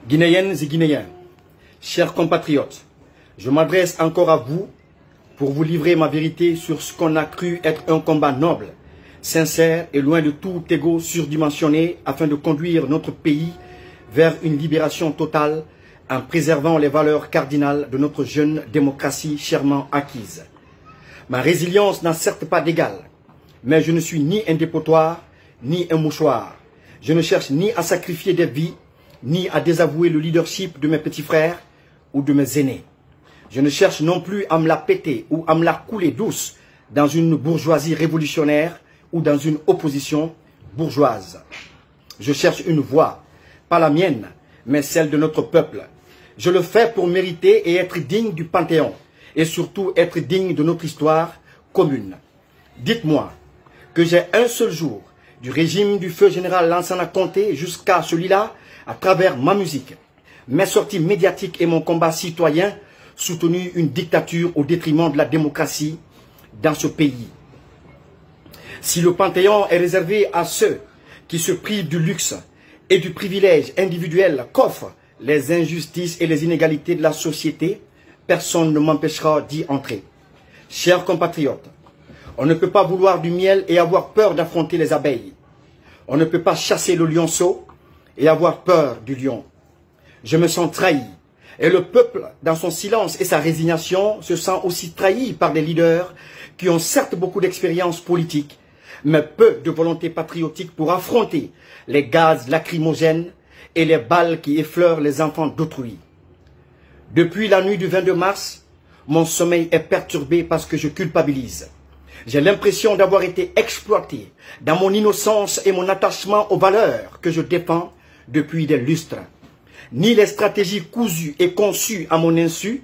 Guinéennes et Guinéens, chers compatriotes, je m'adresse encore à vous pour vous livrer ma vérité sur ce qu'on a cru être un combat noble, sincère et loin de tout ego surdimensionné afin de conduire notre pays vers une libération totale en préservant les valeurs cardinales de notre jeune démocratie chèrement acquise. Ma résilience n'a certes pas d'égal, mais je ne suis ni un dépotoir, ni un mouchoir. Je ne cherche ni à sacrifier des vies, ni à désavouer le leadership de mes petits frères ou de mes aînés. Je ne cherche non plus à me la péter ou à me la couler douce dans une bourgeoisie révolutionnaire ou dans une opposition bourgeoise. Je cherche une voie, pas la mienne, mais celle de notre peuple. Je le fais pour mériter et être digne du Panthéon, et surtout être digne de notre histoire commune. Dites-moi que j'ai un seul jour, du régime du feu général Lansana Conté jusqu'à celui-là, à travers ma musique, mes sorties médiatiques et mon combat citoyen, soutenu une dictature au détriment de la démocratie dans ce pays. Si le Panthéon est réservé à ceux qui se privent du luxe et du privilège individuel qu'offrent les injustices et les inégalités de la société, personne ne m'empêchera d'y entrer. Chers compatriotes, on ne peut pas vouloir du miel et avoir peur d'affronter les abeilles. On ne peut pas chasser le lionceau et avoir peur du lion. Je me sens trahi. Et le peuple, dans son silence et sa résignation, se sent aussi trahi par des leaders qui ont certes beaucoup d'expérience politique, mais peu de volonté patriotique pour affronter les gaz lacrymogènes et les balles qui effleurent les enfants d'autrui. Depuis la nuit du 22 mars, mon sommeil est perturbé parce que je culpabilise. J'ai l'impression d'avoir été exploité dans mon innocence et mon attachement aux valeurs que je défends depuis des lustres. Ni les stratégies cousues et conçues à mon insu,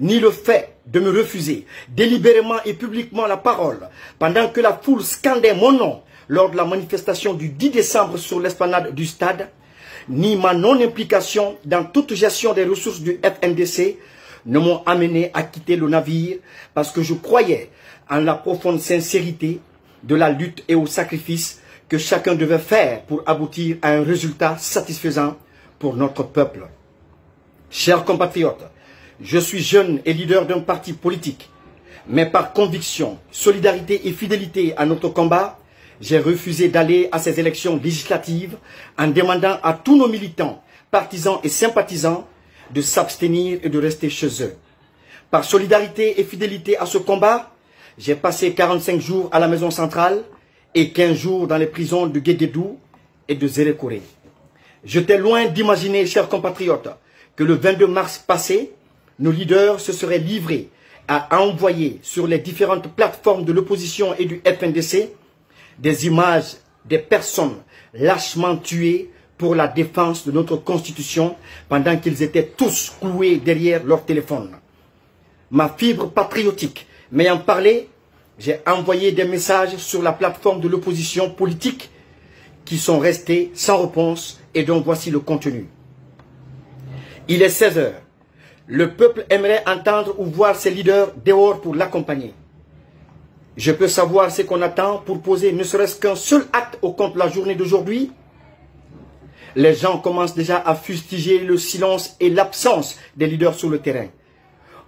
ni le fait de me refuser délibérément et publiquement la parole pendant que la foule scandait mon nom lors de la manifestation du 10 décembre sur l'esplanade du stade, ni ma non-implication dans toute gestion des ressources du FNDC ne m'ont amené à quitter le navire parce que je croyais en la profonde sincérité de la lutte et au sacrifice que chacun devait faire pour aboutir à un résultat satisfaisant pour notre peuple. Chers compatriotes, je suis jeune et leader d'un parti politique, mais par conviction, solidarité et fidélité à notre combat, j'ai refusé d'aller à ces élections législatives en demandant à tous nos militants, partisans et sympathisants de s'abstenir et de rester chez eux. Par solidarité et fidélité à ce combat, j'ai passé 45 jours à la maison centrale et 15 jours dans les prisons de Guédédou et de Zérékoré. J'étais loin d'imaginer, chers compatriotes, que le 22 mars passé, nos leaders se seraient livrés à envoyer sur les différentes plateformes de l'opposition et du FNDC des images des personnes lâchement tuées pour la défense de notre constitution pendant qu'ils étaient tous cloués derrière leur téléphone. Ma fibre patriotique m'ayant parlé, j'ai envoyé des messages sur la plateforme de l'opposition politique qui sont restés sans réponse et dont voici le contenu. Il est 16 h. Le peuple aimerait entendre ou voir ses leaders dehors pour l'accompagner. Je peux savoir ce qu'on attend pour poser ne serait-ce qu'un seul acte au compte de la journée d'aujourd'hui. Les gens commencent déjà à fustiger le silence et l'absence des leaders sur le terrain.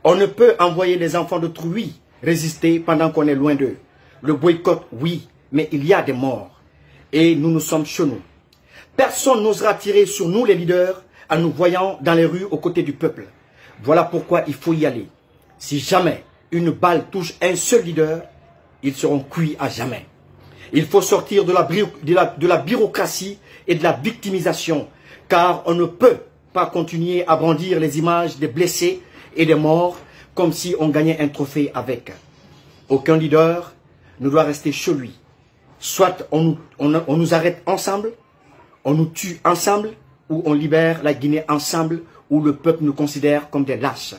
On ne peut envoyer les enfants d'autrui résister pendant qu'on est loin d'eux. Le boycott, oui, mais il y a des morts. Et nous sommes chez nous. Personne n'osera tirer sur nous les leaders en nous voyant dans les rues aux côtés du peuple. Voilà pourquoi il faut y aller. Si jamais une balle touche un seul leader, ils seront cuits à jamais. Il faut sortir de la bureaucratie et de la victimisation, car on ne peut pas continuer à brandir les images des blessés et des morts comme si on gagnait un trophée avec. Aucun leader ne doit rester chez lui. Soit on nous arrête ensemble, on nous tue ensemble, ou on libère la Guinée ensemble, où le peuple nous considère comme des lâches.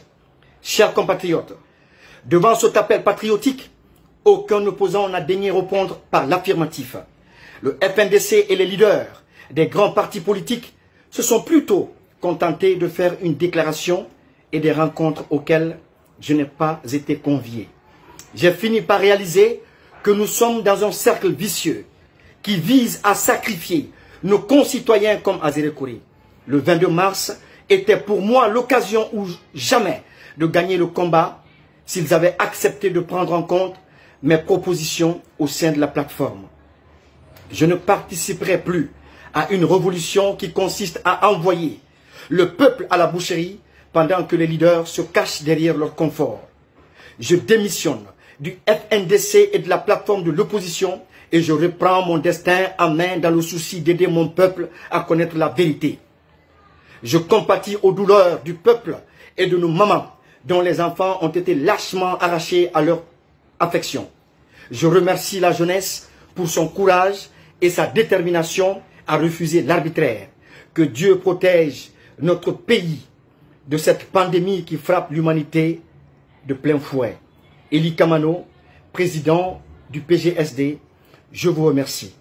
Chers compatriotes, devant cet appel patriotique, aucun opposant n'a daigné répondre par l'affirmatif. Le FNDC et les leaders des grands partis politiques se sont plutôt contentés de faire une déclaration et des rencontres auxquelles je n'ai pas été convié. J'ai fini par réaliser que nous sommes dans un cercle vicieux qui vise à sacrifier nos concitoyens comme à Zérékoré. le 22 mars était pour moi l'occasion ou jamais de gagner le combat s'ils avaient accepté de prendre en compte mes propositions au sein de la plateforme. Je ne participerai plus à une révolution qui consiste à envoyer le peuple à la boucherie pendant que les leaders se cachent derrière leur confort. Je démissionne du FNDC et de la plateforme de l'opposition et je reprends mon destin en main dans le souci d'aider mon peuple à connaître la vérité. Je compatis aux douleurs du peuple et de nos mamans dont les enfants ont été lâchement arrachés à leur affection. Je remercie la jeunesse pour son courage et sa détermination à refuser l'arbitraire. Que Dieu protège notre pays de cette pandémie qui frappe l'humanité de plein fouet. Eli Kamano, président du PGSD, je vous remercie.